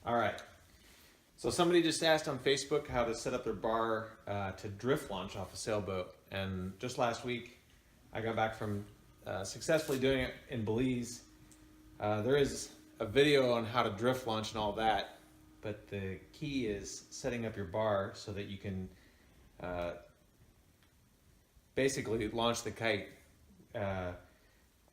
All right. So somebody just asked on Facebook how to set up their bar to drift launch off a sailboat. And just last week, I got back from successfully doing it in Belize. There is a video on how to drift launch and all that, but the key is setting up your bar so that you can basically launch the kite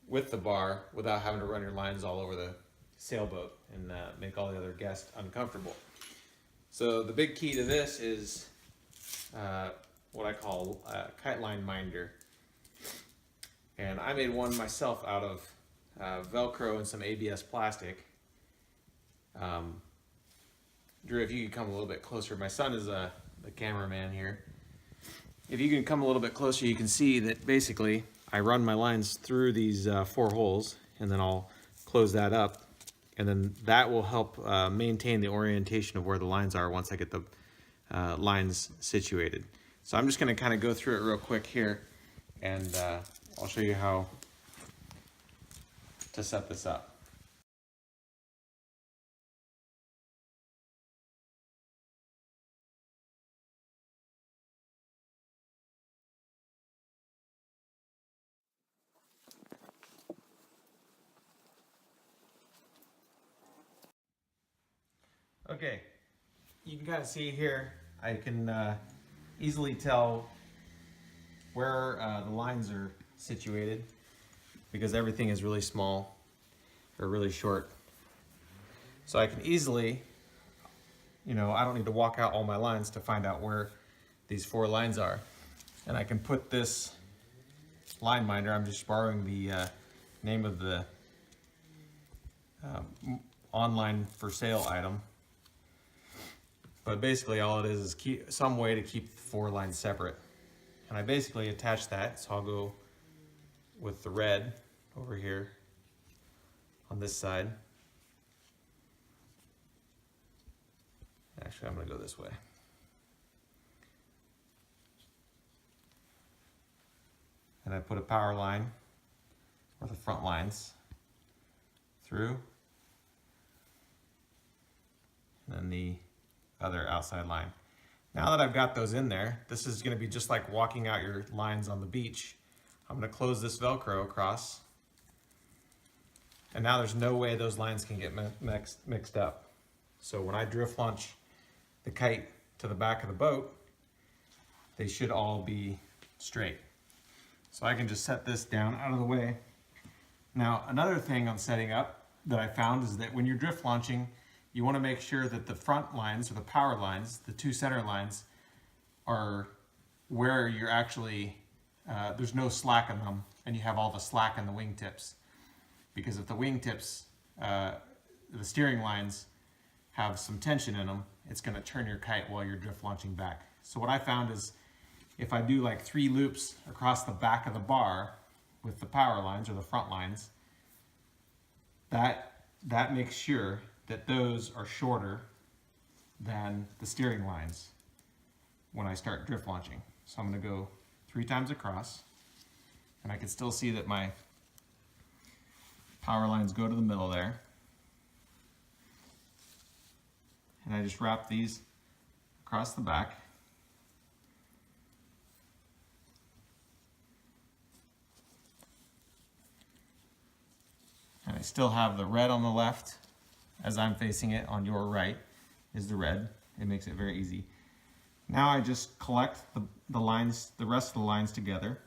with the bar without having to run your lines all over the sailboat and make all the other guests uncomfortable. So the big key to this is what I call a kite line minder. And I made one myself out of Velcro and some ABS plastic. Drew, if you could come a little bit closer. My son is the cameraman here. If you can come a little bit closer, you can see that basically I run my lines through these 4 holes, and then I'll close that up. And then that will help maintain the orientation of where the lines are once I get the lines situated. So I'm just going to kind of go through it real quick here, and I'll show you how to set this up. Okay, you can kind of see here, I can easily tell where the lines are situated because everything is really small or really short. So I can easily, I don't need to walk out all my lines to find out where these 4 lines are. And I can put this line minder, I'm just borrowing the name of the online for sale item. But basically all it is some way to keep the 4 lines separate. And I basically attach that, so I'll go with the red over here on this side. Actually, I'm going to go this way. And I put a power line, or the front lines, through. And then the other outside line. Now that I've got those in there, this is going to be just like walking out your lines on the beach. I'm going to close this Velcro across, and now there's no way those lines can get mixed up. So when I drift launch the kite to the back of the boat, they should all be straight. So I can just set this down out of the way. Now another thing on setting up that I found is that when you're drift launching, you want to make sure that the front lines, or the power lines, the 2 center lines, are where you're actually, there's no slack in them, and you have all the slack in the wingtips. Because if the wingtips, the steering lines, have some tension in them, it's going to turn your kite while you're drift launching back. So what I found is, if I do like 3 loops across the back of the bar with the power lines, or the front lines, that makes sure that those are shorter than the steering lines when I start drift launching. So I'm going to go 3 times across, and I can still see that my power lines go to the middle there. And I just wrap these across the back. And I still have the red on the left. As I'm facing it, on your right is the red. It makes it very easy. Now I just collect the lines, the rest of the lines together.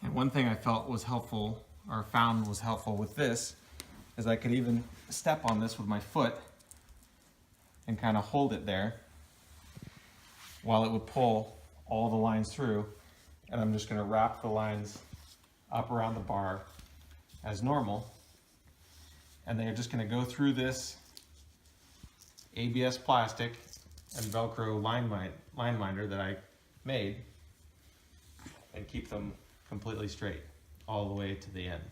And one thing I felt was helpful, or found was helpful with this, is I could even step on this with my foot and kind of hold it there while it would pull all the lines through. And I'm just going to wrap the lines up around the bar as normal, and they're just going to go through this ABS plastic and Velcro line minder that I made, and keep them completely straight all the way to the end.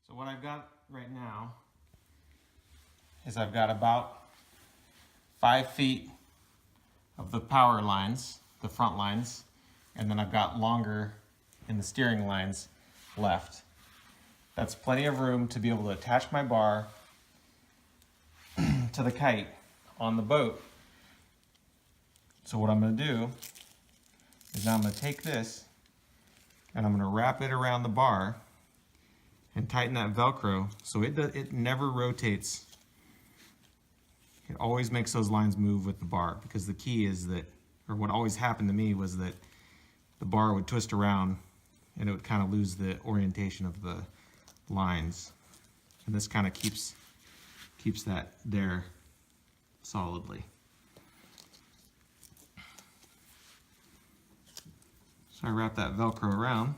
So what I've got right now is I've got about 5 feet of the power lines, the front lines, and then I've got longer in the steering lines left. That's plenty of room to be able to attach my bar to the kite on the boat. So what I'm going to do is now I'm going to take this and I'm going to wrap it around the bar and tighten that Velcro so it never rotates. It always makes those lines move with the bar, because the key is that, or what always happened to me was that the bar would twist around and it would kind of lose the orientation of the lines. And this kind of keeps that there solidly. So I wrap that Velcro around.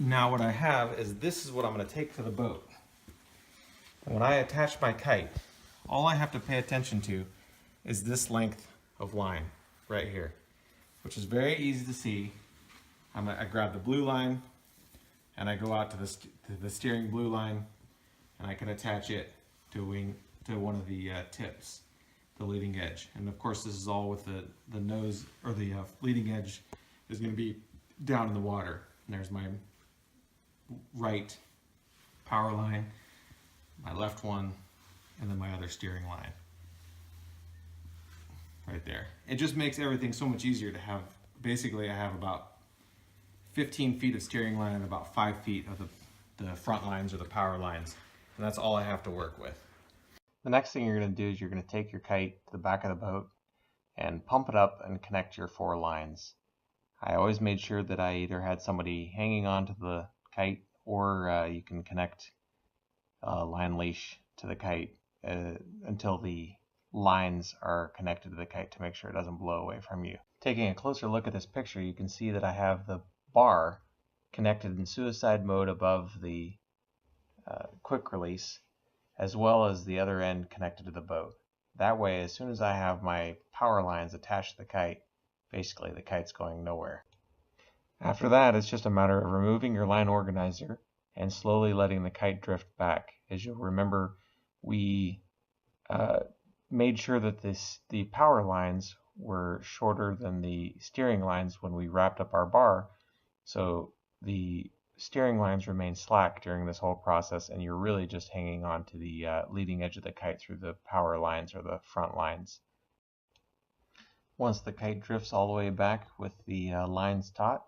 Now what I have is, this is what I'm going to take to the boat. And when I attach my kite, all I have to pay attention to is this length of line right here, which is very easy to see. I grab the blue line and I go out to the steering blue line, and I can attach it to one of the tips, the leading edge. And of course this is all with the nose, or the leading edge is going to be down in the water. And there's my right power line, my left one, and then my other steering line right there. It just makes everything so much easier to have. Basically I have about 15 feet of steering line and about 5 feet of the front lines, or the power lines, and that's all I have to work with. The next thing you're going to do is you're going to take your kite to the back of the boat and pump it up and connect your 4 lines. I always made sure that I either had somebody hanging on to the kite, or you can connect a line leash to the kite until the lines are connected to the kite to make sure it doesn't blow away from you. Taking a closer look at this picture, you can see that I have the bar connected in suicide mode above the quick release, as well as the other end connected to the boat. That way, as soon as I have my power lines attached to the kite, basically the kite's going nowhere. After that, it's just a matter of removing your line organizer and slowly letting the kite drift back. As you'll remember, we made sure that the power lines were shorter than the steering lines when we wrapped up our bar, so the steering lines remain slack during this whole process, and you're really just hanging on to the leading edge of the kite through the power lines, or the front lines. Once the kite drifts all the way back with the lines taut,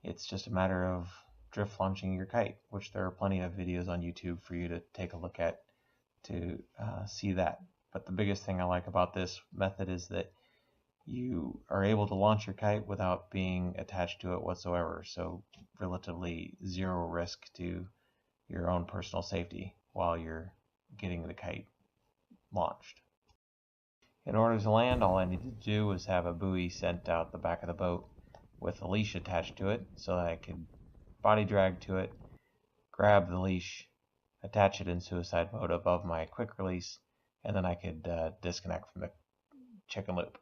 it's just a matter of drift launching your kite, which there are plenty of videos on YouTube for you to take a look at to see that. But the biggest thing I like about this method is that you are able to launch your kite without being attached to it whatsoever, so relatively zero risk to your own personal safety while you're getting the kite launched. In order to land, all I needed to do was have a buoy sent out the back of the boat with a leash attached to it, so that I could body drag to it, grab the leash, attach it in suicide mode above my quick release, and then I could disconnect from the chicken loop.